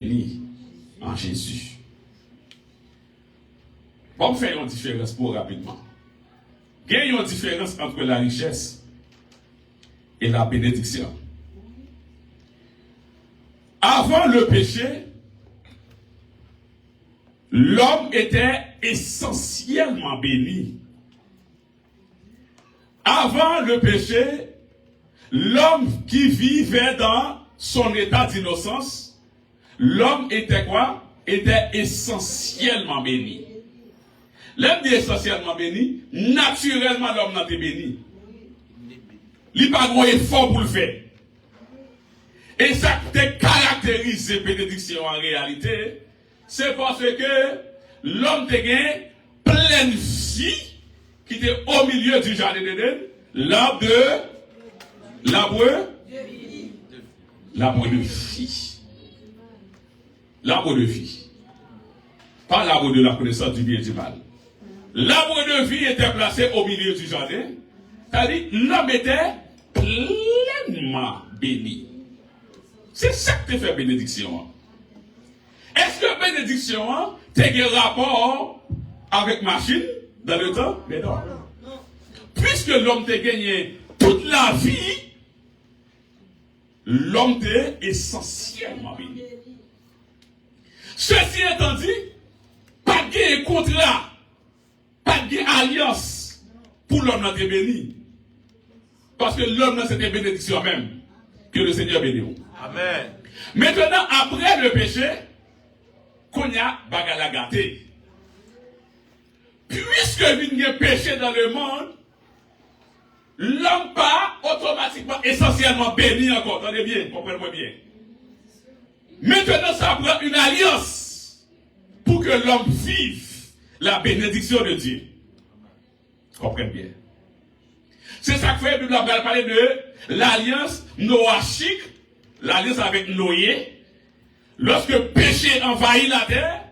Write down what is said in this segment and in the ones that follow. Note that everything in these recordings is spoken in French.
en Jésus. On fait une différence pour rapidement. Il y a une différence entre la richesse et la bénédiction. Avant le péché, l'homme était essentiellement béni. Avant le péché, l'homme qui vivait dans son état d'innocence, l'homme était quoi? Était essentiellement béni. L'homme dit essentiellement béni, naturellement l'homme n'a pas béni. Il n'a pas de effort pour le faire. Et ça te caractérise ces bénédictions en réalité, c'est parce que l'homme te gagne pleine vie qui était au milieu du jardin d'Éden, l'arbre de vie. L'arbre de vie. Pas l'arbre de la connaissance du bien et du mal. L'arbre de vie était placé au milieu du jardin. C'est-à-dire, l'homme était pleinement béni. C'est ça que te fait bénédiction. Est-ce que bénédiction a un rapport avec machine dans le temps? Mais non. Puisque l'homme t'a gagné toute la vie, l'homme t'est essentiellement béni. Ceci étant dit, pas de contrat, pas d'alliance pour l'homme n'a été béni. Parce que l'homme n'a cette bénédiction même que le Seigneur bénit. Amen. Maintenant, après le péché, qu'on y a bagala gâté. Puisque il y a péché dans le monde, l'homme pas automatiquement, essentiellement béni encore. Attendez bien, comprenez-moi bien. Maintenant, ça prend une alliance pour que l'homme vive la bénédiction de Dieu. Comprenez bien. C'est ça que fait, la Bible a parlé de l'alliance noachique, l'alliance avec Noé, lorsque péché envahit la terre,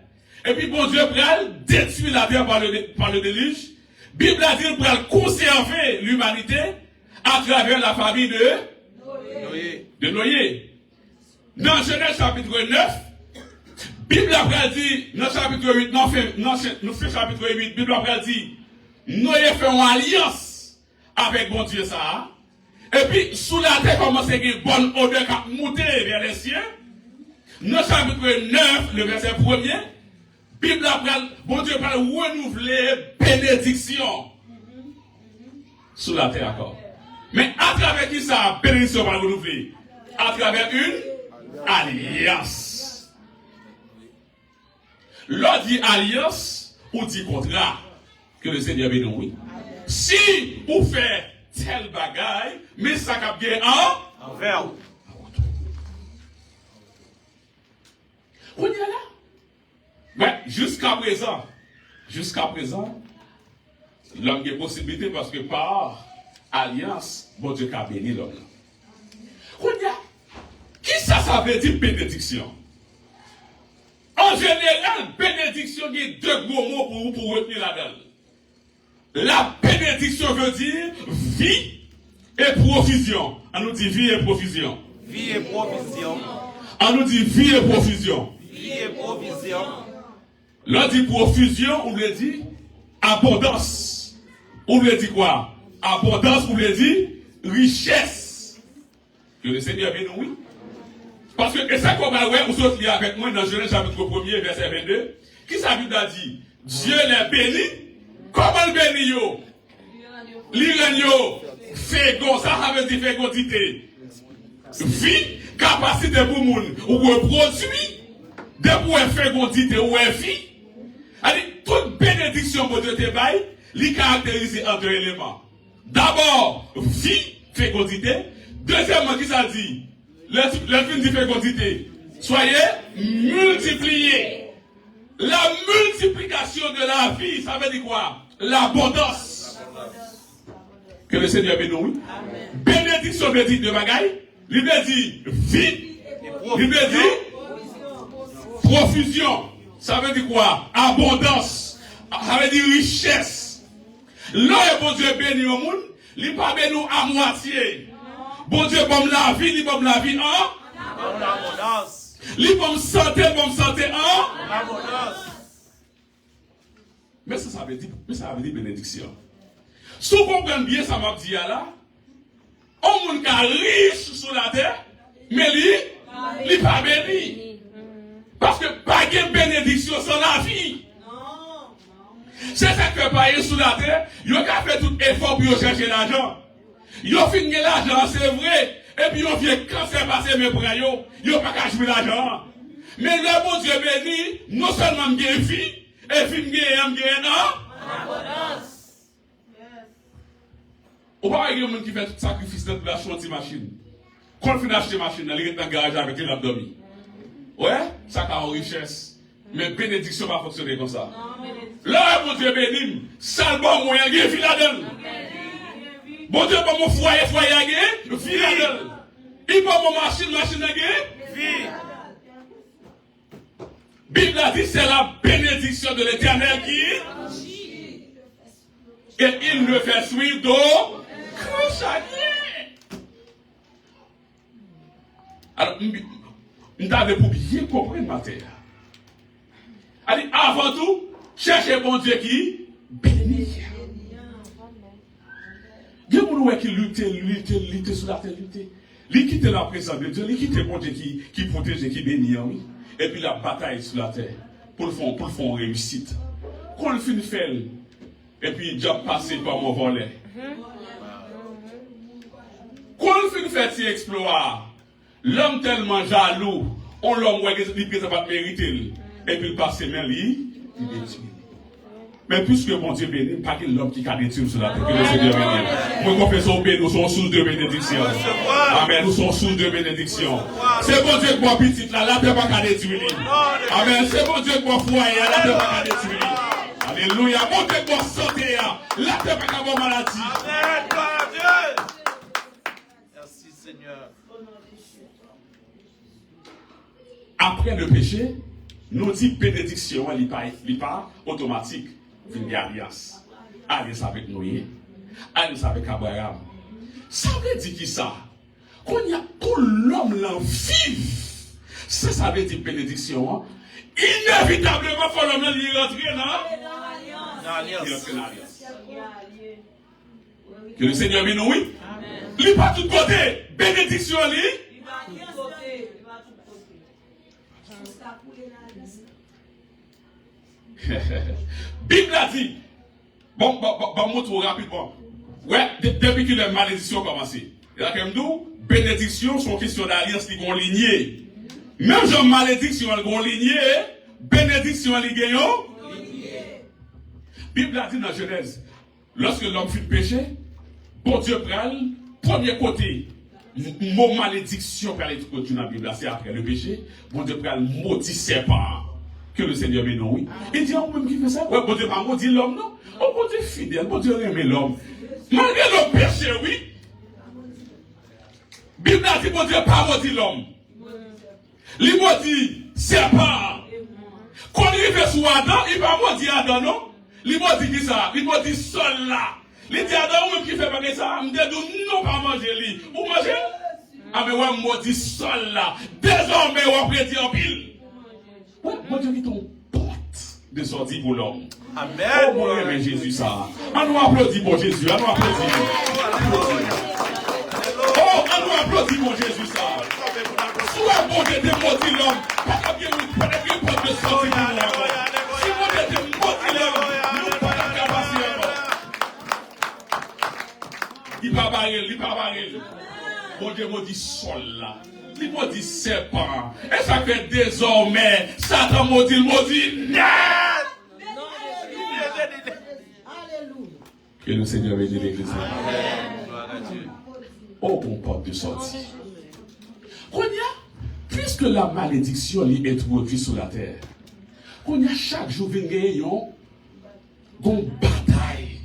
et puis bon Dieu pral détruire la terre par le déluge. Bible a dit qu'il pral conserver l'humanité à travers la famille de Noé. Dans Genèse chapitre 9, Bible a dit, dans chapitre 8, nous fait chapitre 8, Bible a dit, Noé fait une alliance avec bon Dieu ça. Et puis, sous la terre commence à avoir une bonne odeur qui a monté vers les cieux. Dans chapitre 9, le verset 1er, Bible a bon Dieu va renouveler bénédiction sous la terre encore. Mais à travers qui ça, bénédiction va renouveler? À travers une alliance. L'on dit alliance ou dit contrat que le Seigneur bénit, oui. Si vous faites tel bagaille, mais ça cap bien en verre. On y est là. Mais jusqu'à présent, l'homme a une possibilité parce que par alliance, bon Dieu a béni l'homme. On y est. Qui ça veut dire bénédiction? En général, bénédiction, il y a deux gros mots pour retenir là-dedans. La bénédiction veut dire vie et provision. On nous dit vie et provision. Vie et provision. On nous dit vie et provision. Vie et provision. L'on dit profusion, on le dit abondance. On le dit quoi? Abondance, on le dit richesse. Que le Seigneur bénisse, oui. Parce que, et ça qu'on va voir, vous autres, avec moi dans Genèse chapitre 1er, verset 22, qui ça Bible a dit? Dieu les bénit. Comment le bénit yo? L'Iranio, fégon, ça veut dire fécondité. Vie, capacité pour moun, ou reproduit, de pour fécondité ou vie. Alors, toute bénédiction pour Dieu te baille, li caractérise en deux éléments. D'abord, vie, fécondité. Deuxièmement, qui ça dit? Le film dit fécondité. Soyez multipliés. La multiplication de la vie, ça veut dire quoi? L'abondance. Que le Seigneur bénisse, oui. Bénédiction veut dire de bagaille. Il veut dire vie. Il veut dire profusion. Ça veut dire quoi? Abondance. Ça veut dire richesse. Là, bon Dieu bénit au monde, il pas bénit à moitié. Bon Dieu, bon la vie, il bon la vie en abondance. Li bon santé en Abondance. Mais ça veut dire bénédiction. Si vous comprenez bien ça m'a dit là, on monde qui riche sur la terre, mais lui pas béni. Parce que pas de bénédiction sans la vie. C'est ça que payer sur la terre, il a fait tout effort pour chercher l'argent. Il a fini l'argent, c'est vrai. Et puis, il vient quand c'est passé mes bras, il n'a pas qu'à jouer l'argent. Mais le bon Dieu béni, non seulement il y a une fille, et puis il y a un abondance. Ou pas, il y a un monde qui fait tout sacrifice pour acheter une machine. Quand on finit d'acheter une machine, il est dans le garage avec l'abdomen. Ouais, ça a une richesse. Mais bénédiction va fonctionner comme ça. Là, mon Dieu béni, ça le bon moyen, il y a une fille là-dedans. Bon Dieu, pour mon foyer, vie là-dedans. Il pour mon machine, vie. Bible a dit c'est la bénédiction de l'Éternel qui. Et il ne fait suivre d'eau que chacun. Alors, nous avons pour bien comprendre ma terre. Avant tout, cherchez bon Dieu qui bénit. Il y a des gens qui luttent sur la terre, ils quittent la présence de Dieu, ils quittent bon Dieu qui protège et qui bénit. Et puis la bataille sur la terre, pour le fond réussite. Quand le fin fait, et puis il a passé par mon volet. Quand le fin fait ses exploits, l'homme tellement jaloux, on l'homme qui ne peut pas mériter. Et puis il passe même lui, il détruit. Mais puisque bon Dieu bénit, pas que l'homme qui a détruit sur la terre, que le Seigneur bénit. Moi, confessons que nous sommes source de bénédiction. Amen, nous sommes source de bénédiction. C'est bon Dieu que moi petit là, la terre pas détruire. Amen, c'est bon Dieu que moi foyer, la terre pas détruire. Alléluia, bon Dieu que moi santé, la terre pas avoir maladie. Amen, gloire à Dieu. Merci Seigneur. Après le péché, nous dit bénédiction, elle n'est pas automatique. Une alliance. Alliance avec Noé. Alliance avec Abraham. Ça veut dire qui ça? Quand il y a tout l'homme l'envie. Ça veut dire bénédiction. Inévitablement, il faut l'homme rentrer dans l'alliance. Que le Seigneur bénisse, oui. Il n'est pas tout côté. Bénédiction, lui. Bible a dit, bon, montre rapidement. Ouais, depuis que la malédiction a commencé. Et là, comme nous, bénédiction sont question d'alliance qui vont ligner. Même genre malédiction, elles vont ligner, bénédiction, elles gagnent. Bible a dit dans Genèse, lorsque l'homme fut péché, bon Dieu prend, premier côté, mot malédiction, pour aller dans la Bible, c'est après le péché, bon Dieu prend maudit serpent. Que le Seigneur bénisse, oui. Il dit, on même qui fait ça? Ouais, bon Dieu pas maudit l'homme, non? Oh, bon Dieu fidèle, bon Dieu aime l'homme. Malgré le péché, oui. Bible a dit, bon Dieu pas maudit l'homme. Il maudit serpent. Quand il fait sous Adam, il va maudire Adam, non? Il maudit qui ça? Il maudit sol là. Il dit Adam, même qui fait pas ça, il dit, non, pas manger lui. Vous mangez? Ah, mais ouais, maudit sol là. Désormais, on va dire en pile. Ouais, bon Dieu qui ton porte de sortie pour l'homme. Amen. Oh, mon aimé Jésus, ça. On nous applaudit pour Jésus. On nous applaudit. Oh, on nous applaudit pour Jésus, ça. Soit bon Dieu te maudit l'homme, pas bien une porte de sortie pour l'homme. Si bon Dieu te maudit l'homme, nous pas la capacité. Il va barrer. Bon Dieu maudit sol là. Il maudit serpent. Et ça fait désormais, Satan maudit. Que le Seigneur bénisse l'église. Oh, mon porte de sortie. Puisque la malédiction est introduite sur la terre, qu'on y a chaque jour une bataille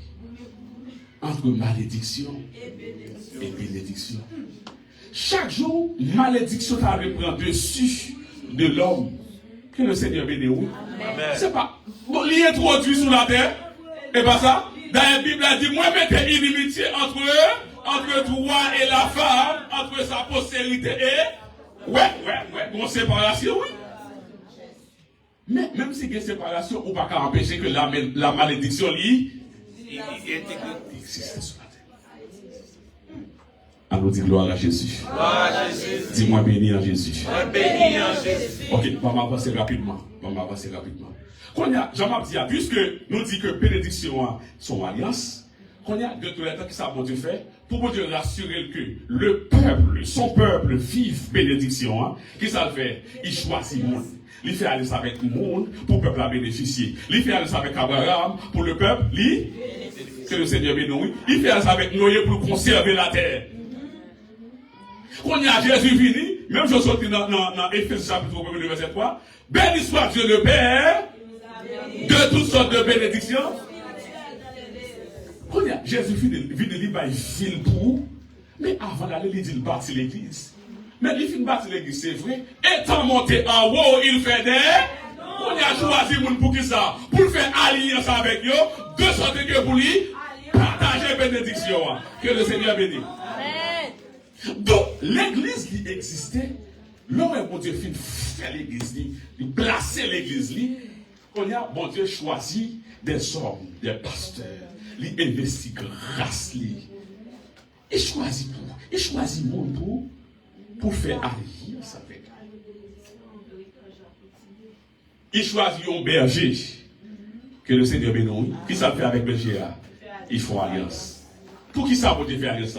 entre malédiction et bénédiction. Chaque jour, malédiction va reprendre dessus de l'homme. Que le Seigneur bénisse. C'est pas. Bon, il est introduit sur la terre. Et pas ça. Dans la Bible, a dit, moi, mettez inimitié entre eux, entre toi et la femme, entre sa postérité et Ouais, une séparation, oui. Mais même si il y a une séparation, on ne peut pas empêcher que la malédiction existe sur la terre. Alors, dis gloire à Jésus. Dis-moi béni en Jésus. Béni en Jésus. Ok, on va avancer rapidement. Quand il y a, Jean-Marc dit, puisque nous dit que bénédiction sont alliance, quand il y a de tous les temps que ça bon Dieu fait, pour bon Dieu rassurer que le peuple, son peuple, vive bénédiction, qui ça le fait? Il choisit le monde. Il fait aller avec le monde pour le peuple à bénéficier. Il fait aller avec Abraham pour le peuple, que le Seigneur bénit. Il fait aller avec Noé pour conserver la terre. Quand il y a Jésus venu, même je sortis dans Éphésiens chapitre 1 verset 3, béni soit Dieu le Père de toutes sortes de bénédictions. Quand il y a Jésus venu, il va ville pour, mais avant d'aller, il dit il bâtit l'église. Mais il finit bâtir l'église, c'est vrai. Étant monté en haut, il fait des. On a choisi pour qui ça? Pour faire alliance avec eux, de sorte que pour lui, partager bénédiction. Que le Seigneur bénisse. Donc, l'église qui existait, l'homme bon Dieu finit faire l'église, il placer l'église, on a bon Dieu choisi des hommes, des pasteurs, il investit grâce, il choisit monde pour faire alliance avec. Il choisit un berger, que le Seigneur bénisse, qui ça fait avec berger? Ils font alliance. Pour qui ça vous faire alliance?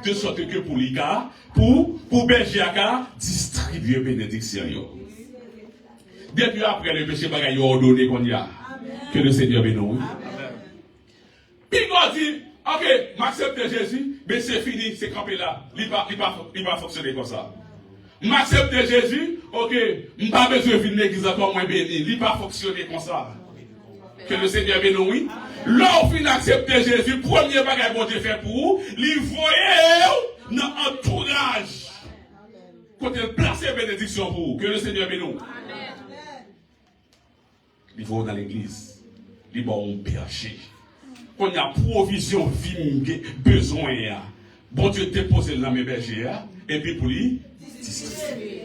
De sorte que pour l'ICA, pour berger distribuer bénédiction. Depuis après le péché bagaille ordonné qu'on y a. Que le Seigneur bénisse. Puis il dit, ok, m'accepte Jésus, mais c'est fini, c'est campé là. Il va fonctionner comme ça. M'accepte Jésus, ok, m'pas besoin de venir l'église encore moins béni. Il va fonctionner comme ça. Que le Seigneur bénisse. Là, on accepter Jésus, premier bagage que Dieu fait pour vous, il voyait dans l'entourage. Quand il place bénédiction pour vous, que le Seigneur bénisse. Il va dans l'église, il va un berger. Quand il y a provision, besoin, bon Dieu dépose dans mes bergers, et puis pour lui, distribuer.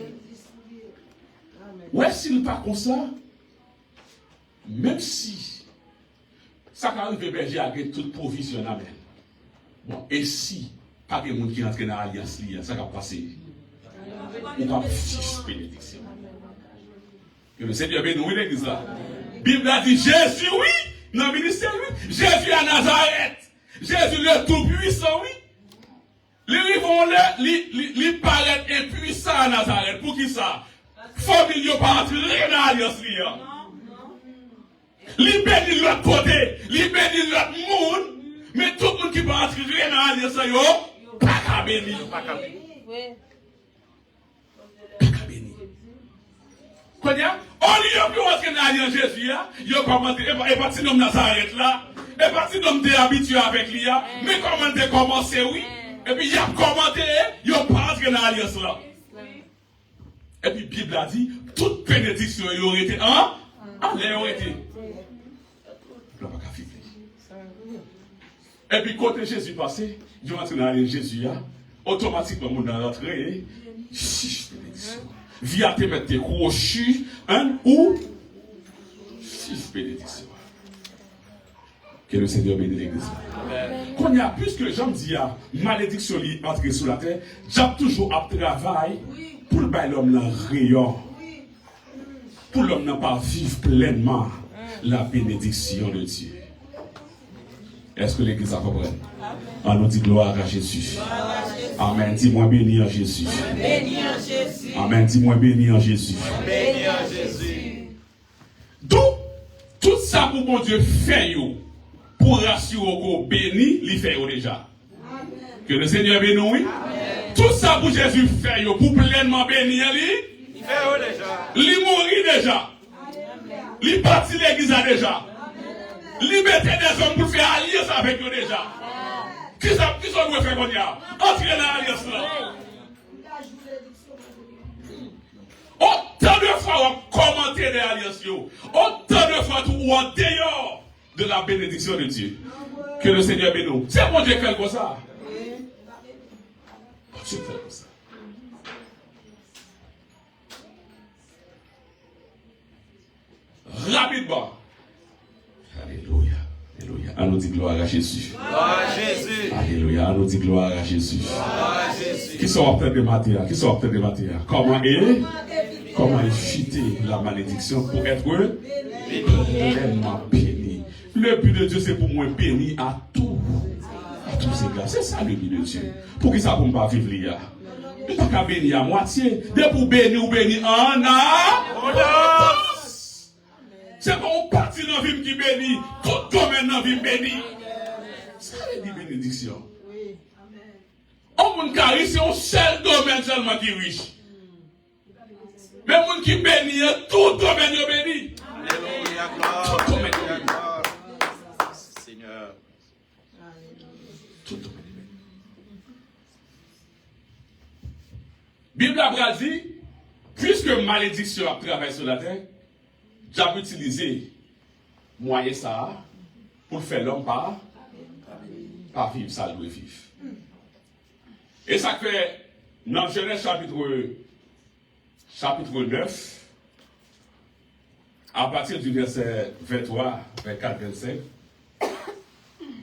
Ouais, s'il n'est pas comme ça, même si ça quand arrive berger avec toute provision à même. Bon, et si pas de monde qui rentre dans l'alliance, ça va passer. On va vivre bénédiction. Que le Seigneur bénisse l'église là. Bible a dit Jésus, oui, dans le ministère, oui. Jésus à Nazareth. Jésus le tout-puissant, oui. Les paraît impuissant à Nazareth. Pour qui ça? Famille n'a pas entré dans l'alliance. Li bénit l'autre côté, li bénit l'autre monde, mais tout le monde qui va entrer dans l'alliance, pas qu'à bénir. Pas qu'à bénir. Quand il y a, on y a plus entrer dans l'alliance Jésus, il a commenté, et parti dans Nazareth là, et parti dans t'es habitué avec lui, mais comment t'es commencé, oui, et puis il a commenté, il a pas entré dans l'alliance là. Et puis la Bible a dit, toute bénédiction, il aurait été, elle aurait été. Et puis, quand Jésus passé, je rentre dans Jésus, automatiquement, on a rentré, via te mettre tes crochus, ou 6 bénédictions. Que le Seigneur bénisse l'église. Quand il y a plus que j'aime dire, malédiction entre sur la terre, j'ai toujours à travail pour le bail l'homme dans rayon. Pour l'homme n'a pas vivre pleinement la bénédiction de Dieu. Est-ce que l'église a compris? On nous dit gloire à Jésus. Amen. Dis-moi béni en Jésus. Amen. Dis-moi béni en Jésus. Béni en Jésus. Donc, tout ça pour mon Dieu fait pour rassurer qu'on béni, il fait déjà. Que le Seigneur bénisse. Tout ça pour Jésus fait pour pleinement bénir lui. Il fait déjà. Il mourit déjà. Il partit l'église déjà. Liberté des hommes pour faire alliance avec eux déjà. Qui ça doit faire qu'on y a? Entrer dans l'alliance là. Autant de fois on commenter les alliances, autant de fois ou en dehors de la bénédiction de Dieu. Que le Seigneur bénisse. C'est mon Dieu qui fait comme ça. Bon Dieu fait comme ça. rapidement. Alléluia. Alléluia. On nous dit gloire à Jésus. Gloire à Jésus. Alléluia. On nous dit gloire à Jésus. Gloire à Jésus. Qui sont optés de matière? Qui sont optés de matière? Comment éviter la malédiction pour être pleinement béni? Le but de Dieu, c'est pour moi béni à tous égards. C'est ça le but de Dieu. Pour qui ça pour ne pas vivre l'IA? Je ne peux pas bénir à moitié. Dès pour bénir ou bénir en avance. C'est pas une partie dans la vie qui bénit. Tout domaine dans la vie bénit. Ça veut dire bénédiction. On monde qui riche, c'est un seul domaine seulement qui est riche. Mais les gens qui bénissent, tout domaine est béni. Alléluia, gloire. Tout domaine est Alléluia, béni. gloire. Seigneur. Tout domaine est béni. Bible a dit, puisque malédiction a travaillé sur la terre, j'ai utilisé moyen ça pour faire l'homme pas vivre ça, le vivre. Et ça fait, dans Genèse chapitre 9, à partir du verset 23, 24, 25,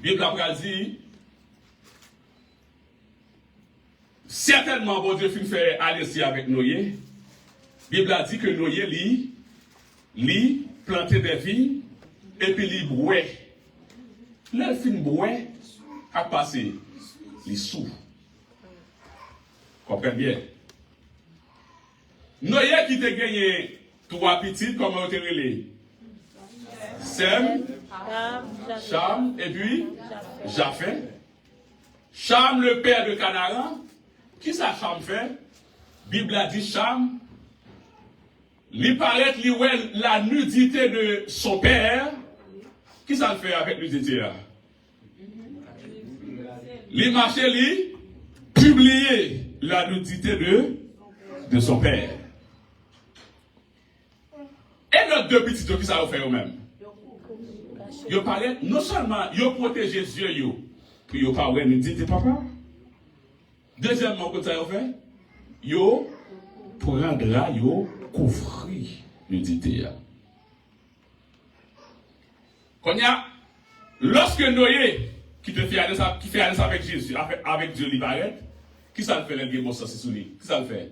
Bible a dit, certainement, bon Dieu fin fait aller avec Noé. Bible a dit que Noé lui plantait des vignes et puis il bouait. Le fin bouait a passé, il souffre. Comprenez bien. Noé qui t'a gagné 3 petites, comment on t'a relé? Sem, Cham, et puis Japheth. Cham, le père de Canaan. Qui ça Cham fait? Bible a dit Cham. Lui paraît lui ouais la nudité de son père. Qui ça le fait avec nudité? Lui marché lui publier la nudité de son père. Et nos deux petits qui ça fait eux-mêmes. Ils paraît non seulement ils protègent les yeux, puis ils pas nudité papa. Deuxièmement, que ça fait, yo prendra, yo couvrir nudité. Quand il y a, lorsque Noé, qui fait aller avec Jésus, avec Dieu, il paraît, qui ça le fait, le bon sens sous lui? Qui ça le fait?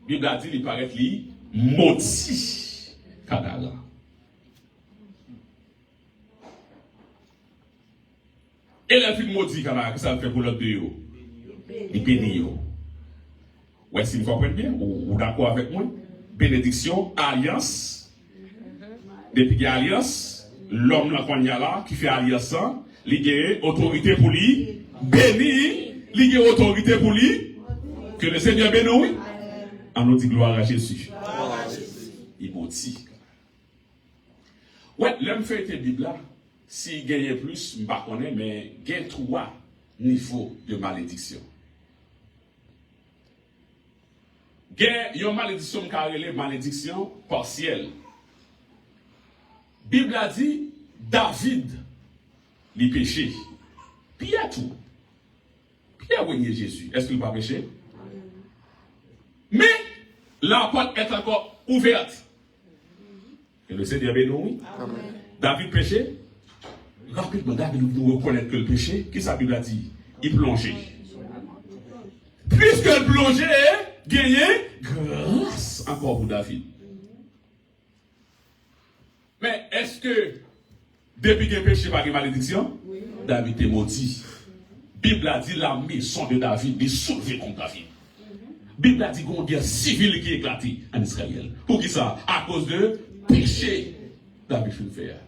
Bible a dit, il paraît, lui, maudit Canaan. Et la fille maudit Canaan, qui ça le fait pour l'autre de eux? Il bénit. Ouais, si vous comprenez bien, ou d'accord avec moi, bénédiction, alliance. Depuis qu'il y a alliance, l'homme là, qui fait alliance, il y a autorité pour lui, béni, il y a autorité pour lui, que le Seigneur bénisse. On nous dit gloire à Jésus. Il maudit. Ouais, l'homme fait une Bible là, s'il gagne plus, je ne sais pas, mais il y a 3 niveaux de malédiction. Il y a une malédiction qui est malédiction partielle. La Bible a dit, David, il péché. Puis il y a tout. Puis il y a régné Jésus. Est-ce qu'il va pécher? Mais la porte est encore ouverte. Et le Seigneur béni. David péché. Rapidement, David nous reconnaît que le péché, qui sa Bible a dit? Il plongeait. Puisque le plongeait, gagné grâce encore pour David. Mais est-ce que depuis qu'il a péché par une malédiction, oui. David est maudit? Bible a dit la maison de David est soulevée contre David. Bible a dit qu'on a une guerre civile qui est éclatée en Israël. Pour qui ça? À cause de péché. David fait faire.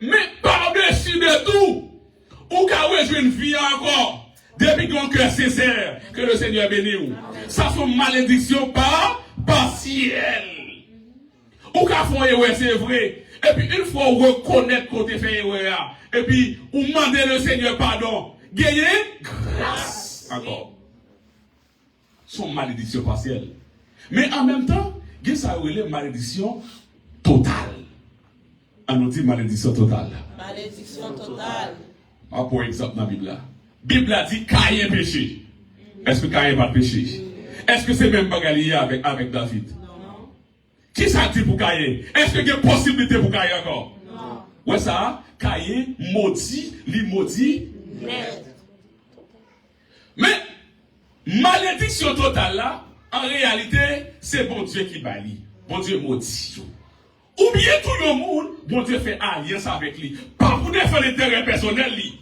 Mais par-dessus de tout, ou qu'à jouer une vie encore. Depuis qu'on cœur sincère, que le Seigneur bénisse. Ça sont malédictions partielles. Ou qu'à fond erreur, c'est vrai. Et puis une fois on reconnaître qu'on a fait erreur, et puis on demander le Seigneur pardon, gagner grâce encore. Sont malédictions partielles. Mais en même temps, il y a ça relève malédiction totale. On nous dit malédiction totale. Malédiction totale. Ah, pour exemple dans la Bible. La Bible a dit Caïn péché. Est-ce que Caïn pas péché? Est-ce que c'est même bagarre avec David? Non. Qui ça dit pour Caïn? Est-ce qu'il y a une possibilité pour Caïn encore? Non. Ouais, ça, Caïn maudit, lui maudit. Net. Mais, malédiction totale là, en réalité, c'est bon Dieu qui bâlit. Bon Dieu maudit. Ou bien tout le monde, bon Dieu fait alliance avec lui. Pas pour défendre l'intérêt personnel, lui.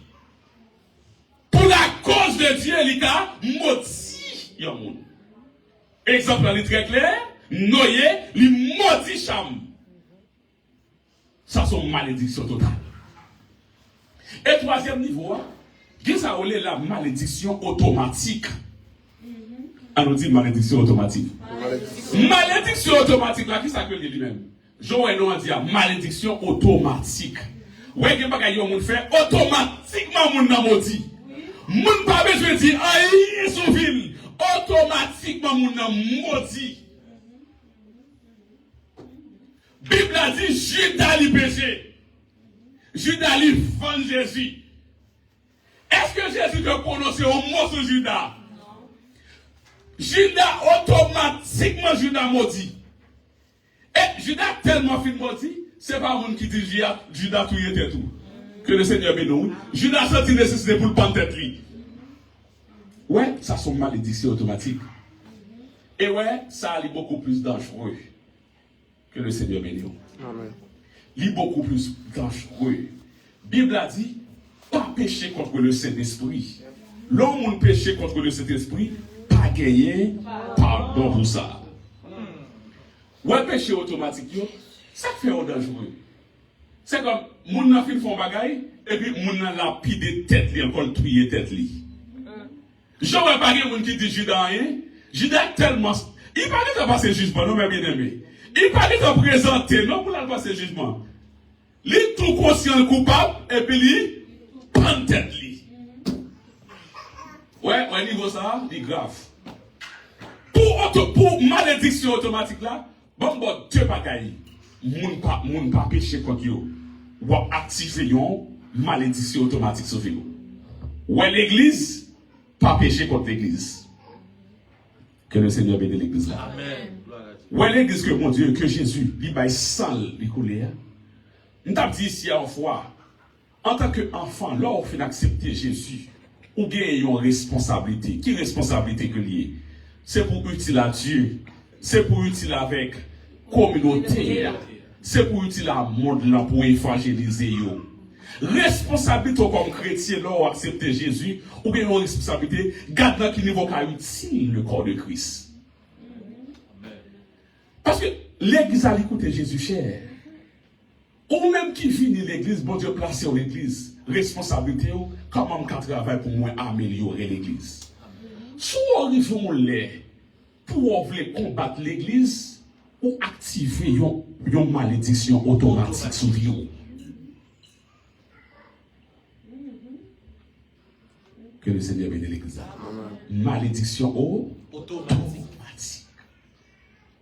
Pour la cause de Dieu, il a maudit le monde. Exemple, là, il est très clair. Noé, il maudit Cham. Ça, c'est une malédiction totale. Et troisième niveau, qu'est-ce que ça est la malédiction automatique? On nous dit malédiction automatique. Malédiction automatique, là, qui s'appelle lui-même? Joël nous a dit malédiction automatique. Ouais, il y a pas qu'on fait automatiquement mon n'a maudit. Moun pas besoin de dire aïe sous ville. Automatiquement mon n'a maudit. Bible a dit Judas lui péché. Judas lui vend Jésus. Est-ce que Jésus a prononcé un mot sur Judas? Non. Judas automatiquement Judas maudit. Et Judas tellement fin maudit, c'est pas monde qui dit Judas tout était tout. Que le Seigneur bénisse. Judas senti nécessité pour le prendre tête lui. Ouais, ça sont malédictions automatiques. Et ouais, ça est beaucoup plus dangereux que le Seigneur bénisse. Amen. Il est beaucoup plus dangereux. Bible a dit, pas pécher contre le Saint-Esprit. L'homme péché contre le Saint-Esprit, pas gagner pardon pour ça. Ouais, péché automatique, ça fait un dangereux. C'est comme, moun nan fin font bagay, et puis moun nan lapide tête li, encore tuer tête li. J'aurais pas gen moun qui dit Judas rien. Judas tellement, il pas dit de passer jugement, non, mais bien aimé. Il pas dit de présenter, non, pour la passer jugement. Il est tout conscient coupable, et puis il prend tête li. Ouais, au niveau ça, c'est grave. Pour malédiction automatique là, bon, Dieu pas gagné. Moun pas péché contre yo. Ou activer yon malédiction automatique sur vous. Ouais, l'église, pas péché contre l'église. Que le Seigneur bénisse l'église là. Amen. Ouais, l'église que mon Dieu, que Jésus, il baille sale, il coule. Nous t'avons dit ici en foi, en tant qu'enfant, lorsqu'on accepter Jésus, ou gagne une responsabilité. Qui responsabilité que lié? C'est pour utile à Dieu. C'est pour utile avec communauté. C'est pour utile à monde là pour évangéliser yo. Responsabilité comme chrétien là accepter Jésus ou bien une responsabilité garde dans qui niveau qu'a utile le corps de Christ. Parce que l'église a écouté Jésus cher. Ou même qui finit l'église, bon Dieu placé en l'église, responsabilité comment on travaille pour moi améliorer l'église. Si on arrive pour combattre l'église ou activer une malédiction automatique sur vous. Que le Seigneur bénisse l'église. Malédiction automatique.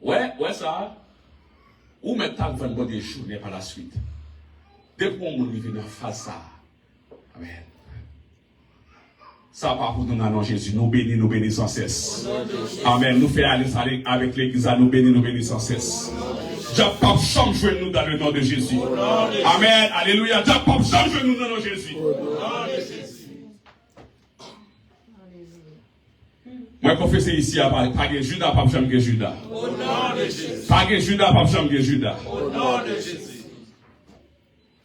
Ouais, ça. Ou maintenant, vous allez des journées par la suite. Depuis qu'on arrive dans face ça. Amen. Ça pas pour nous dans Jésus. Nous bénissons sans cesse. Amen. Nous faisons aller avec l'église, nous bénissons sans cesse. Jacques Pape change nous dans le nom de Jésus. Amen. Alléluia. Jacques Pape change nous dans le nom de Jésus. Moi, confesse ici, pas que Judas, pas que Judas. Au nom de Jésus. Pas que Judas, pas que Judas. Au nom de Jésus.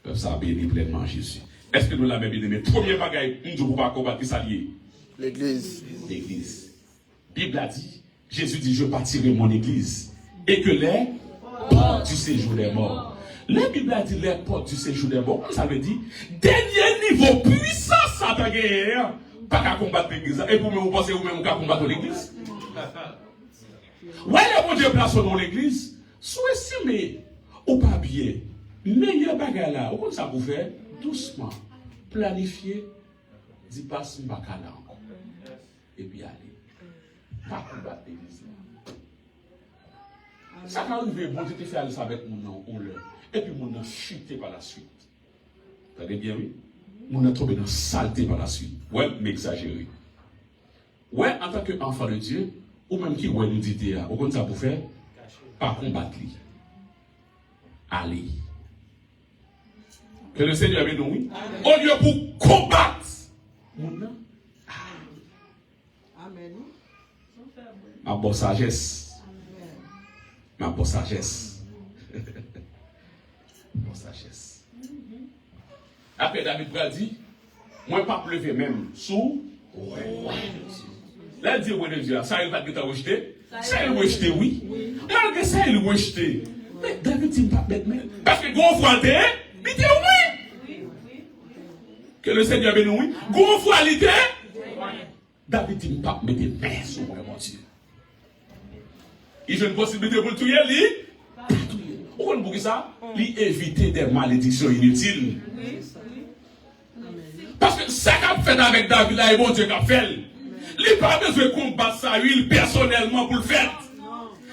Peuple ça bénit pleinement Jésus. Est-ce que nous l'avons bien aimé? Premier bagage, nous ne pouvons pas combattre qui s'allier. L'église. L'église. Bible a dit, Jésus dit, je bâtirai mon église. Et que les portes du séjour des morts. La Bible a dit les portes du séjour des morts. Ça veut dire, dernier niveau puissance ça ta guerre. Pas qu'à combattre l'église. Et pour vous pensez vous-même qu'à combattre l'église? Ouais, le bon Dieu place dans l'église. Sous-estimez ou pas bien. Meilleur bagage là. Comment ça vous fait? Doucement. Planifier. Dis pas ce bagage là encore. Et puis aller. Pas combattre l'église là. Ça quand arrive, bon Dieu te fait aller ça avec mon nom, on le. Et puis mon nom chuté par la suite. Vous avez bien vu? Mon nom tombé dans saleté par la suite. Ouais, m'exagérer. Ouais, en tant qu'enfant de Dieu, ou même qui ouais nous dit, au compte ça pour faire, pas combattre lui. aller. Que le Seigneur bénisse nous, oui. Au lieu pour combattre, amen. Ma bonne sagesse. Ma bonne sagesse. Bonne sagesse. Après, David a dit, moi, pas pleuver même sous. Là, il dit, ouais, Dieu, ça, il va te rejeter. Ça, il rejeté, oui. Malgré ça, il rejeté. Mais David dit, pas bête, mais. Parce que, gros fois, il dit, oui. Que le Seigneur bénisse, oui. Gros fois, il dit, David dit, pas mettre des mains sur moi, mon Dieu. Il a une possibilité pour le tuer, lui. Pourquoi nous pour ça? Lui éviter des malédictions inutiles. Parce que ça qu'a fait avec David là, et bon Dieu qu'a fait. Il n'a pas besoin de combattre Saül personnellement pour le faire.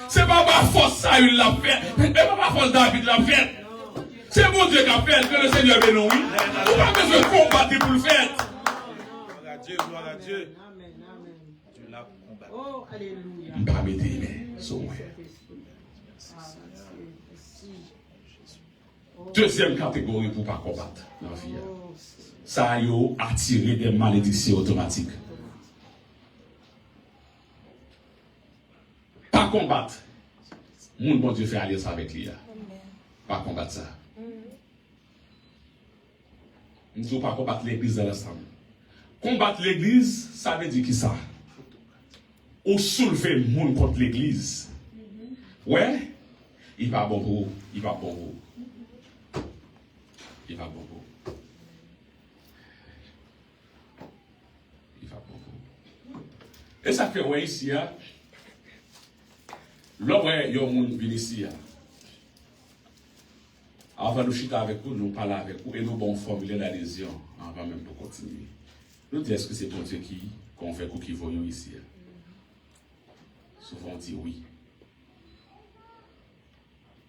C'est pas ma force Saül l'a fait. C'est pas ma force David l'a fait. C'est bon Dieu qu'a fait, que le Seigneur bénisse. Il n'a pas besoin de combattre pour le faire. Gloire à Dieu, gloire à Dieu. Dieu l'a combattu. Oh, alléluia. Il va mettre les mains sur moi. Deuxième catégorie pour ne pas combattre dans la vie. Ça a attiré des malédictions automatiques. Pas combattre. Mon bon Dieu fait alliance avec lui. Pas combattre ça. Nous ne pouvons pas combattre l'église dans l'ensemble. Combattre l'église, ça veut dire qui ça? Ou soulever le monde contre l'église. Ouais, il va bon pour vous. Il va bon pour vous. Il va bon pour vous. Il va bon pour vous. Et ça fait, ouais, ici, là, ouais, il y a un monde qui vient ici. Avant de chuter avec vous, nous parlons avec vous et nous avons formulé l'adhésion avant même de continuer. Nous disons est-ce que c'est pour Dieu qu'on fait qui voyons ici. Souvent on dit oui.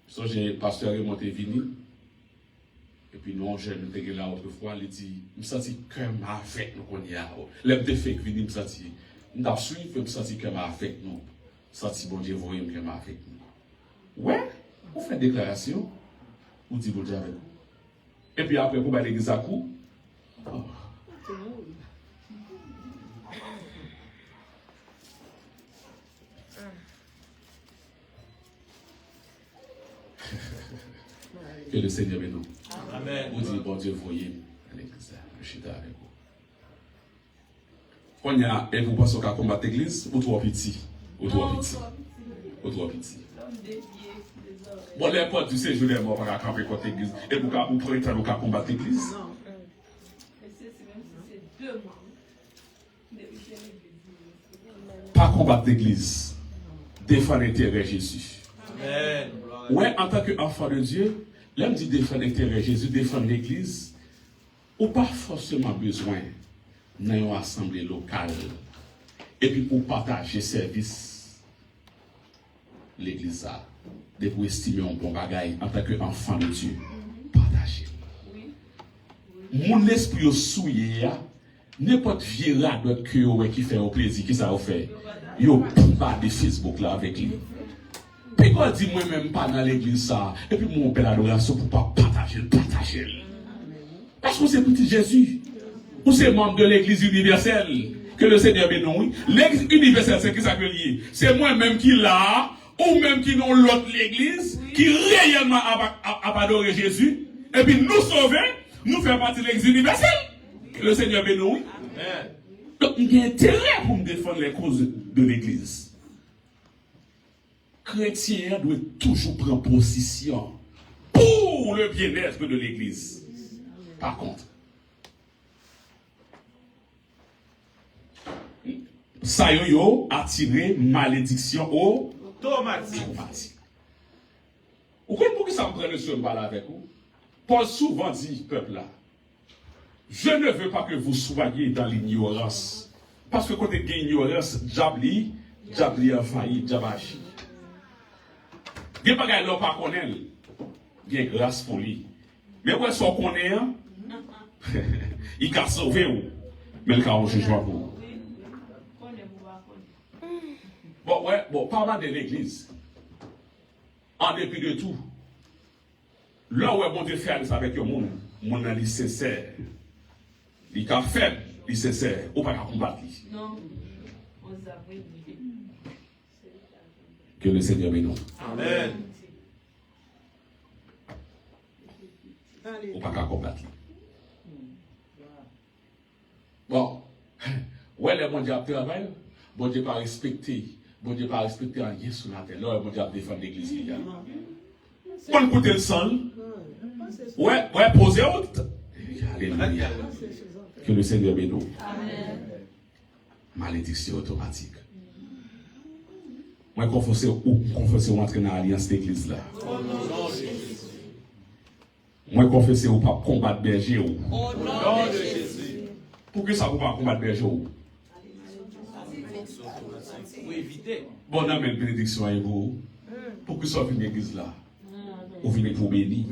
So, j'ai pasteur remonté vini. Et puis non, je me suis là autrefois, il dit, je me sens que ma avec nous qu'on y a. L'homme de fait vini, je me sens, je me sens que ma avec nous. Je me sens bon Dieu voyons que ma avec nous. Ouais, on fait une déclaration. Ou dit bon Dieu avec vous. Et puis après, pour l'église à coup. Oh. Que le Seigneur bénisse nous. Amen. Ou dit bon Dieu voyez à l'église. Je suis avec vous. Quand il y a, et vous pensez qu'à combattre l'église, ou trop petit. Ou trop petit. Ou trop petit. Bon, les potes du séjour est mort par camper contre l'église. Et vous pouvez combattre l'église. Non. Pas combattre l'église. Défendre l'intérêt de Jésus. Amen. Ouais, en tant qu'enfant de Dieu, l'homme dit défendre l'intérêt de Jésus, défendre l'église, ou pas forcément besoin dans une assemblée locale. Et puis pour partager service, l'église a. De pour estimer un bon bagage en tant qu'enfant de Dieu. Partagez. Mon esprit au souillé, n'importe virade que qui fait au plaisir, qui ça fait. Yo pas de Facebook là avec lui. Puis quand dit moi-même pas dans l'église ça, et puis mon père l'adoration pour pas partager. Parce que c'est petit Jésus. Ou c'est membre de l'église universelle. Que le Seigneur bénisse. L'église universelle, c'est qui ça veut dire? C'est moi-même qui l'a. Ou même qui n'ont l'autre l'église, qui réellement a adoré Jésus, et puis nous sauver, nous faire partie de l'église universelle. Que le Seigneur bénisse. Donc il y a intérêt pour me défendre les causes de l'église. Chrétien doit toujours prendre position pour le bien-être de l'église. Par contre, ça y a attiré malédiction au automatique. Vous comprenez pourquoi ça me prend le seul balle avec vous? Paul souvent dit, peuple là, je ne veux pas que vous soyez dans l'ignorance. Parce que quand il y a ignorance, diabli a failli, diabachi. Il n'y a pas de l'homme pas connaître. Il y a grâce pour lui. Mais quand on connaît, il va sauver, mais il va en jugement pour vous. Bon, ouais, bon, parlant de l'église, en dépit de tout, Là où est bon Dieu faire ça avec un monde, mon est sincère. Il est faible, il est sincère. Ou pas qu'à combattre. Non. Que le Seigneur bénisse. Amen. Ou pas qu'à combattre. Bon. Ouais, les mondiaux travaillent. Bon Dieu pas respecté. Bon Dieu pas respecté rien sur la terre. Là, bon Dieu a défendu l'église. On écoute le sol. Ouais, posez autre. Alléluia. Que le Seigneur bénisse. Malédiction automatique. Moi, confessez ou entrer dans l'alliance d'église là. Moi, confessez ou pas combattre berger ou. Au nom de Jésus. Pour que ça vous pas combattre berger ou. Pour éviter. Bon, non, mais bénédiction à vous. Pour que ça vienne l'église là. Ou venez pour bénir.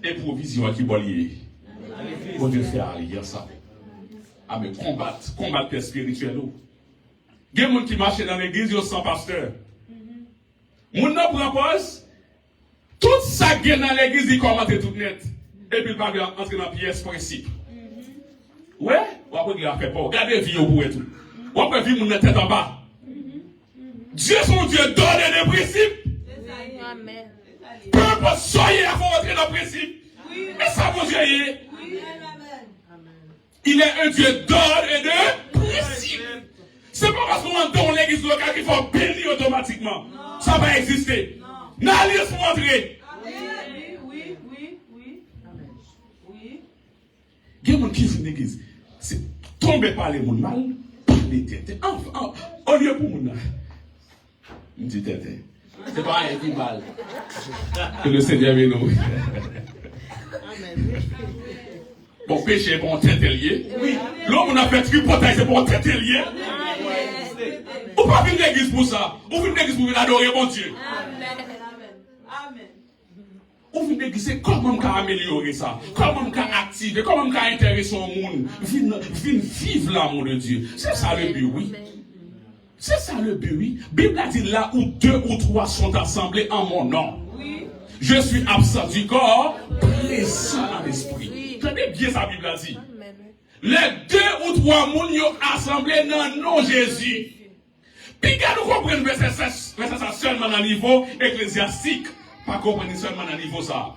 Et pour vision qui va lier. Bon Dieu fait alliance ça. Ah, mais combattre spirituel ou. Il y a des gens qui marchent dans l'église, ils sont sans pasteur. Moun nan prend pause, tout ça qui est dans l'église, il commente tout net. Et puis il va entrer dans la pièce principe. Ouais, ou après il a fait pas. Regardez vie au bout et tout. Ou après vie moun nan tête en bas. Dieu son Dieu donne des principes. Amen. Peu importe soyez à vous rentrer dans le principe. Et ça vous Dieu est. Il est un Dieu d'ordre et de principe. C'est pas parce qu'on entre dans l'église locale qu'il faut bénir automatiquement. Non. Ça va exister. N'allez pas montrer. Oui. Il y a des gens qui viennent dans l'église. C'est tomber par les gens mal, par les têtes. Au lieu pour les gens. Je dis tête. C'est pas rien qui mal. Que le Seigneur est nous. Bon, péché, bon, tête liée. Oui. L'homme, on a fait tripotage, c'est bon, tête liée. Ou pas venir l'église pour ça. Ou venir l'église pour adorer mon Dieu. Amen. Ou venir l'église, c'est comment on peut améliorer ça. Comment on peut activer, comment on peut intéresser au monde. Venir vivre l'amour de Dieu. C'est ça le but, oui. C'est ça le but, oui. Bible a dit là où 2 ou 3 sont assemblés en mon nom. Oui. Je suis absent du corps, présent à l'esprit. Tenez bien ça, Bible a dit. Les 2 ou 3 moun yo assemblés dans le nom de Jésus. Puis quand nous comprenons verset ça seulement dans le niveau ecclésiastique, pas comprendre seulement dans le niveau ça.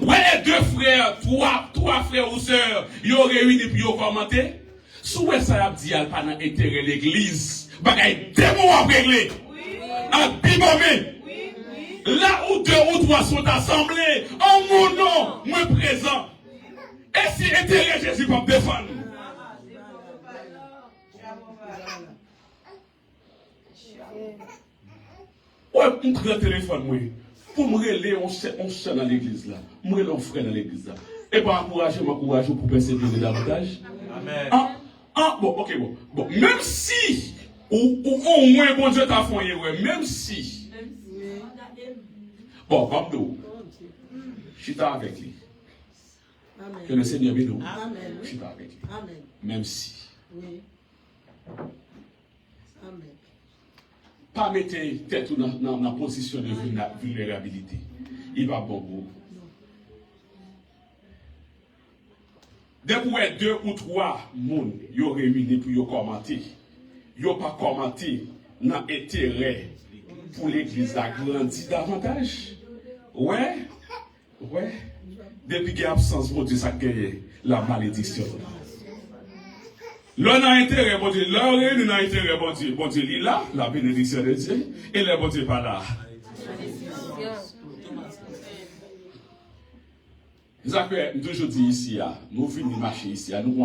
Ouais, les 2 frères, 3 frères ou sœurs, ils ont réuni puis ils ont commenté. Sous ça a dit al pas dans intérêt l'église. Bagay démon à régler. À bibomé. Là où 2 ou 3 sont assemblés, en mon nom, moi présent. Et si intérêt Jésus va me défendre. Ouais, on prend le téléphone, moi. Pour me relayer, on sait dans l'église là. Moi, on frère dans l'église là. Et pas encourager, m'encourager pour persévérer davantage. Amen. Bon. Même si, ou au moins, bon Dieu t'a fait, ouais, même si. Bon, Bamdo, je suis avec lui. Que le Seigneur bénisse. Je suis avec lui. Même si. Oui. Amen. Pas mettre tête dans la position de vulnérabilité. Il va bon goût. Dès que 2 ou 3 personnes sont réunis pour commenter, ils n'ont pas commenté dans l'intérêt pour l'église à grandir davantage. Ouais. Depuis qu'il y a absence, mon Dieu, ça crée la malédiction. L'on a intérêt, bon Dieu. L'on a intérêt, bon Dieu. Bon Dieu, il est là, la bénédiction de Dieu. Et le bon Dieu n'est pas là. Nous avons toujours dit ici, nous venons marcher ici, nous